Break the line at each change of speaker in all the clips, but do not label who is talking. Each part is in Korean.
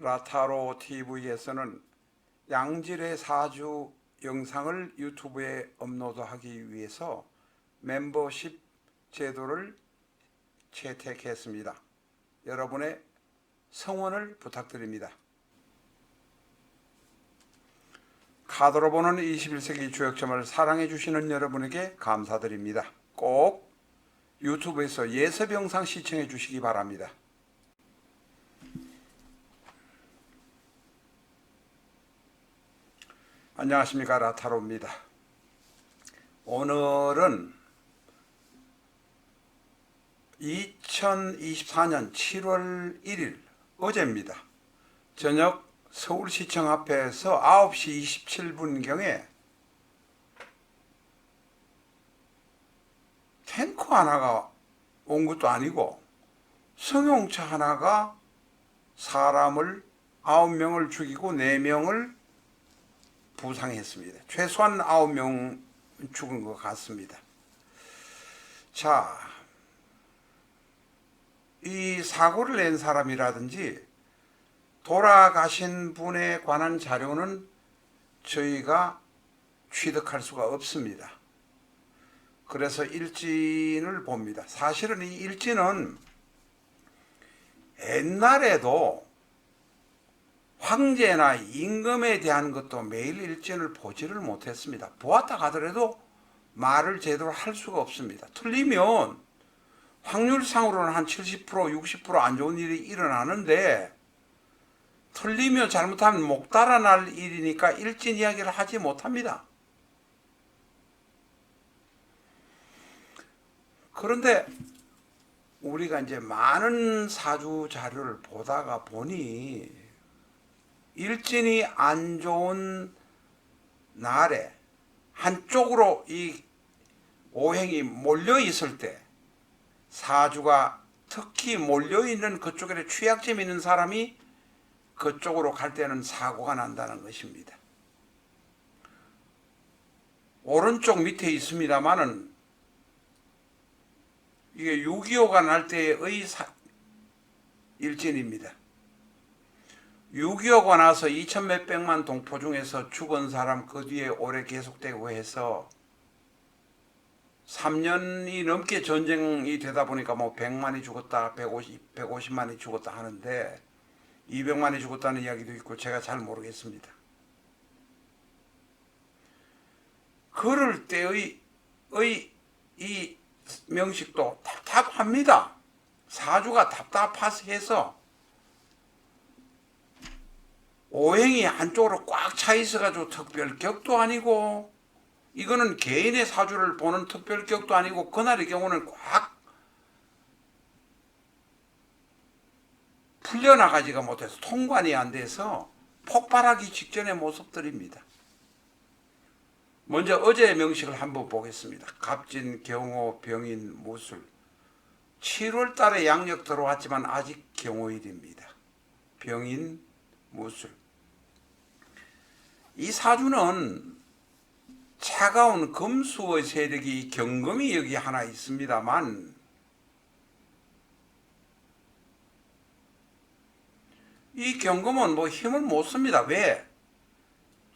라타로 TV에서는 양질의 사주 영상을 유튜브에 업로드하기 위해서 멤버십 제도를 채택했습니다. 여러분의 성원을 부탁드립니다. 카드로 보는 21세기 주역점을 사랑해 주시는 여러분에게 감사드립니다. 꼭 유튜브에서 예습 영상 시청해 주시기 바랍니다. 안녕하십니까, 라타로입니다. 오늘은 2024년 7월 1일 어제입니다. 저녁 서울시청 앞에서 9시 27분경에 탱커 하나가 온 것도 아니고 승용차 하나가 사람을 9명을 죽이고 4명을 부상했습니다. 최소한 9명 죽은 것 같습니다. 자, 이 사고를 낸 사람이라든지 돌아가신 분에 관한 자료는 저희가 취득할 수가 없습니다. 그래서 일진을 봅니다. 사실은 이 일진은 옛날에도 황제나 임금에 대한 것도 매일 일진을 보지를 못했습니다. 보았다 하더라도 말을 제대로 할 수가 없습니다. 틀리면 확률상으로는 한 70%, 60% 안 좋은 일이 일어나는데 틀리면 잘못하면 목 달아날 일이니까 일진 이야기를 하지 못합니다. 그런데 우리가 이제 많은 사주 자료를 보다가 보니 일진이 안 좋은 날에 한쪽으로 이 오행이 몰려 있을 때 사주가 특히 몰려 있는 그쪽에 취약점 있는 사람이 그쪽으로 갈 때는 사고가 난다는 것입니다. 오른쪽 밑에 있습니다만은 이게 6.25가 날 때의 일진입니다. 6.25가 나서 2천 몇백만 동포 중에서 죽은 사람 그 뒤에 오래 계속되고 해서 3년이 넘게 전쟁이 되다 보니까 뭐 100만이 죽었다, 150만이 죽었다 하는데 200만이 죽었다는 이야기도 있고 제가 잘 모르겠습니다. 그럴 때의 이 명식도 답답합니다. 사주가 답답해서 오행이 한쪽으로 꽉 차 있어가지고 특별격도 아니고 이거는 개인의 사주를 보는 특별격도 아니고 그날의 경우는 꽉 풀려나가지가 못해서 통관이 안 돼서 폭발하기 직전의 모습들입니다. 먼저 어제의 명식을 한번 보겠습니다. 갑진, 경호, 병인, 무술. 7월 달에 양력 들어왔지만 아직 경호일입니다. 병인, 무술. 이 사주는 차가운 금수의 세력이 경금이 여기 하나 있습니다만 이 경금은 뭐 힘을 못 씁니다. 왜?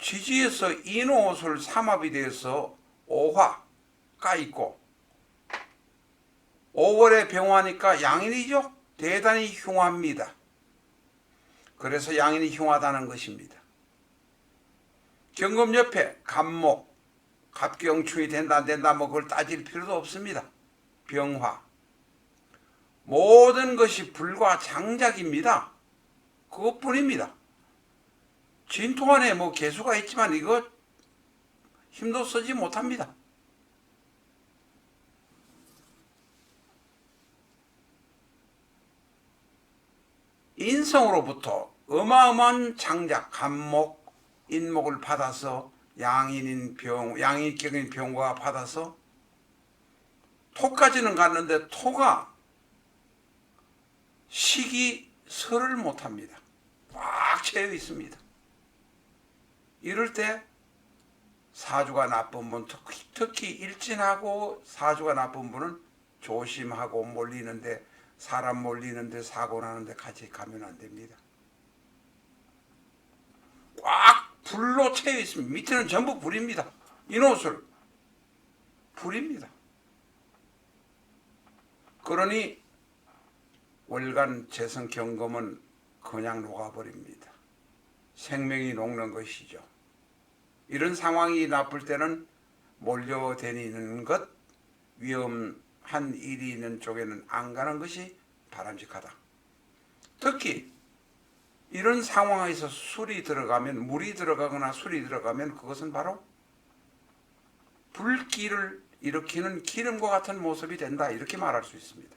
지지에서 인호술 삼합이 돼서 오화가 있고 5월에 병화니까 양인이죠. 대단히 흉합니다. 그래서 양인이 흉하다는 것입니다. 경금 옆에 갑목, 갑경충이 된다 안 된다 뭐 그걸 따질 필요도 없습니다. 병화. 모든 것이 불과 장작입니다. 그것뿐입니다. 진토 안에 뭐 개수가 있지만 이거 힘도 쓰지 못합니다. 인성으로부터 어마어마한 장작, 간목, 인목을 받아서 양인격인 병과가 받아서 토까지는 갔는데 토가 식이설을 못합니다. 꽉 채여 있습니다. 이럴 때 사주가 나쁜 분, 특히 일진하고 사주가 나쁜 분은 조심하고 몰리는데 사람 몰리는데 사고 나는데 같이 가면 안 됩니다. 꽉 불로 채여 있습니다. 밑에는 전부 불입니다. 인옷을 불입니다. 그러니 월간 재성 경금은 그냥 녹아버립니다. 생명이 녹는 것이죠. 이런 상황이 나쁠 때는 몰려다니는 것, 위험한 일이 있는 쪽에는 안 가는 것이 바람직하다. 특히 이런 상황에서 술이 들어가면, 물이 들어가거나 술이 들어가면 그것은 바로 불길을 일으키는 기름과 같은 모습이 된다, 이렇게 말할 수 있습니다.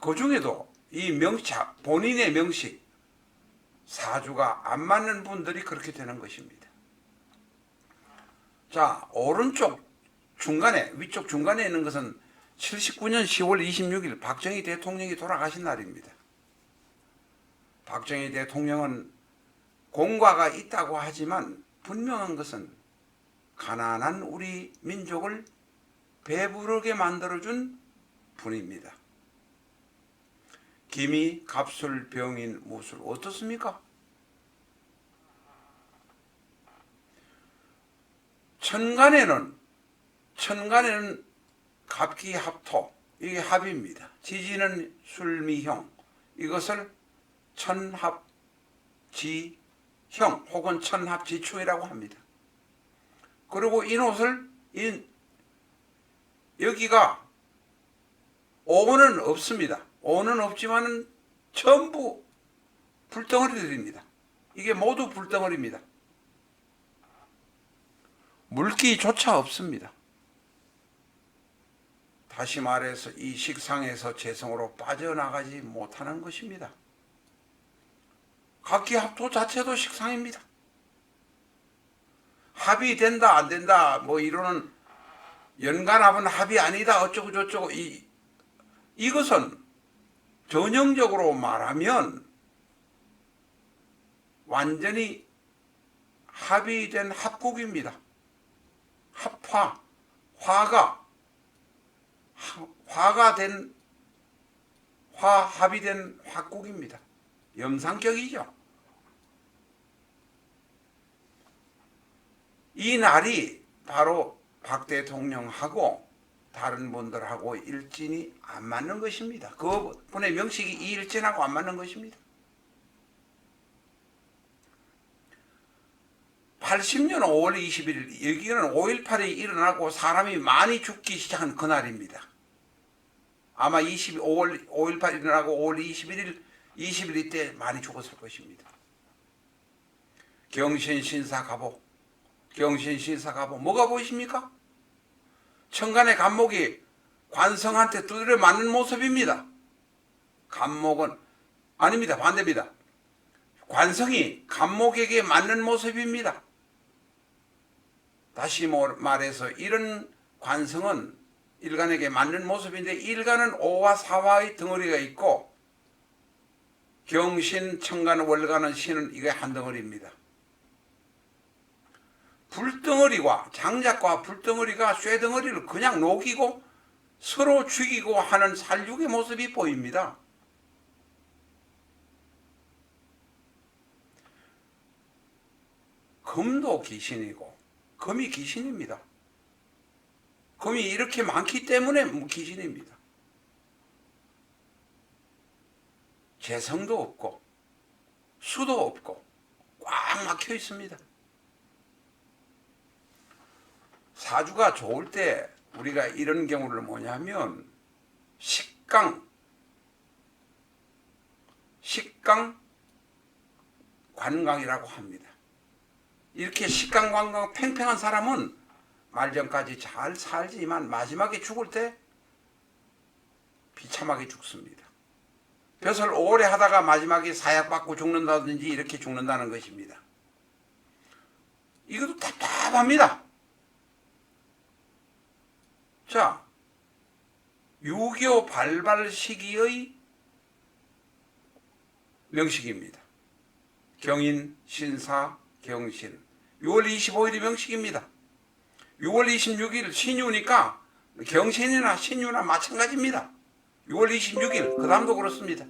그 중에도 이 명식, 본인의 명식, 사주가 안 맞는 분들이 그렇게 되는 것입니다. 자, 오른쪽 중간에, 위쪽 중간에 있는 것은 79년 10월 26일 박정희 대통령이 돌아가신 날입니다. 박정희 대통령은 공과가 있다고 하지만 분명한 것은 가난한 우리 민족을 배부르게 만들어준 분입니다. 기미, 갑술, 병인, 무술 어떻습니까? 천간에는 갑기합토, 이게 합입니다. 지지는 술미형, 이것을 천합지형 혹은 천합지충이라고 합니다. 그리고 인옷을 여기가 오는 없습니다. 오는 없지만은 전부 불덩어리들입니다. 이게 모두 불덩어리입니다. 물기조차 없습니다. 다시 말해서 이 식상에서 재성으로 빠져나가지 못하는 것입니다. 각기합도 자체도 식상입니다. 합이 된다 안 된다 뭐 이러는 연간합은 합이 아니다 어쩌고 저쩌고, 이것은 전형적으로 말하면 완전히 합이 된 합국입니다. 합이 된 합국입니다. 염상격이죠. 이 날이 바로 박 대통령하고 다른 분들하고 일진이 안 맞는 것입니다. 그분의 명식이 이 일진하고 안 맞는 것입니다. 80년 5월 21일, 여기는 5.18이 일어나고 사람이 많이 죽기 시작한 그날입니다. 아마 5.18 일어나고 5월 20일 이때 많이 죽었을 것입니다. 경신신사가보 뭐가 보이십니까? 천간의 간목이 관성한테 두드려 맞는 모습입니다. 간목은 아닙니다. 반대입니다. 관성이 간목에게 맞는 모습입니다. 다시 말해서 이런 관성은 일간에게 맞는 모습인데, 일간은 5와 4화의 덩어리가 있고 경신, 천간, 월간은 신은 이게 한 덩어리입니다. 불덩어리와 장작과 불덩어리가 쇠덩어리를 그냥 녹이고 서로 죽이고 하는 살육의 모습이 보입니다. 금도 귀신이고 금이 귀신입니다. 금이 이렇게 많기 때문에 귀신입니다. 재성도 없고 수도 없고 꽉 막혀 있습니다. 사주가 좋을 때 우리가 이런 경우를 뭐냐면 식강 관광이라고 합니다. 이렇게 식강 관광 팽팽한 사람은 말년까지 잘 살지만 마지막에 죽을 때 비참하게 죽습니다. 벼슬 오래 하다가 마지막에 사약받고 죽는다든지 이렇게 죽는다는 것입니다. 이것도 답답합니다. 자, 유교 발발 시기의 명식입니다. 경인, 신사, 경신. 6월 25일이 명식입니다. 6월 26일 신유니까 경신이나 신유나 마찬가지입니다. 6월 26일 그 다음도 그렇습니다.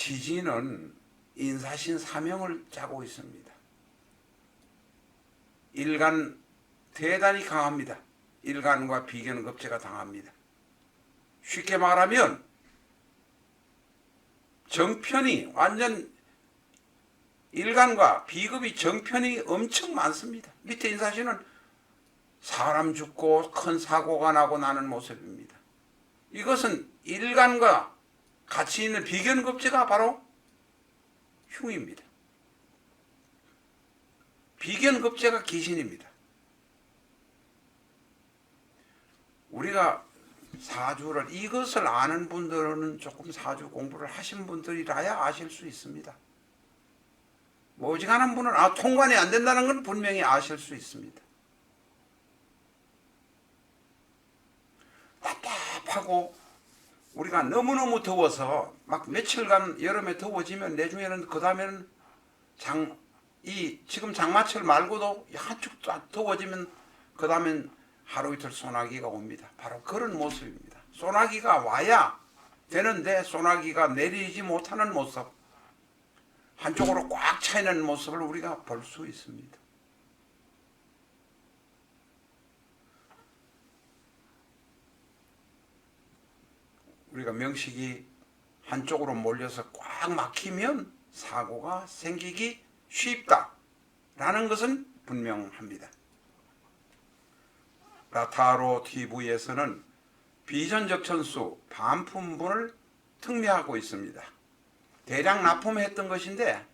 지진은 인사신 사명을 짜고 있습니다. 일간 대단히 강합니다. 일간과 비견급제가 당합니다. 쉽게 말하면 정편이 완전 일간과 비급이 정편이 엄청 많습니다. 밑에 인사신은 사람 죽고 큰 사고가 나고 나는 모습입니다. 이것은 일간과 같이 있는 비견급제가 바로 흉입니다. 비견급제가 귀신입니다. 우리가 사주를 이것을 아는 분들은 조금 사주 공부를 하신 분들이라야 아실 수 있습니다. 어지간한 분은 통관이 안 된다는 건 분명히 아실 수 있습니다. 답답하고 우리가 너무너무 더워서 막 며칠간 여름에 더워지면 내중에는 그 다음에는 지금 장마철 말고도 한축 더워지면 그 다음엔 하루 이틀 소나기가 옵니다. 바로 그런 모습입니다. 소나기가 와야 되는데 소나기가 내리지 못하는 모습, 한쪽으로 꽉 차 있는 모습을 우리가 볼 수 있습니다. 우리가 명식이 한쪽으로 몰려서 꽉 막히면 사고가 생기기 쉽다라는 것은 분명합니다. 라타로 TV에서는 비전적 천수 반품분을 특례하고 있습니다. 대량 납품했던 것인데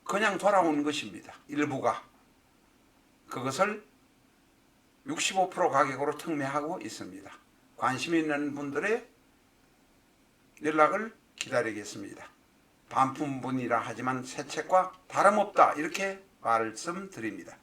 그냥 돌아온 것입니다. 일부가. 그것을 65% 가격으로 특례하고 있습니다. 관심 있는 분들의 연락을 기다리겠습니다. 반품분이라 하지만 새 책과 다름없다 이렇게 말씀드립니다.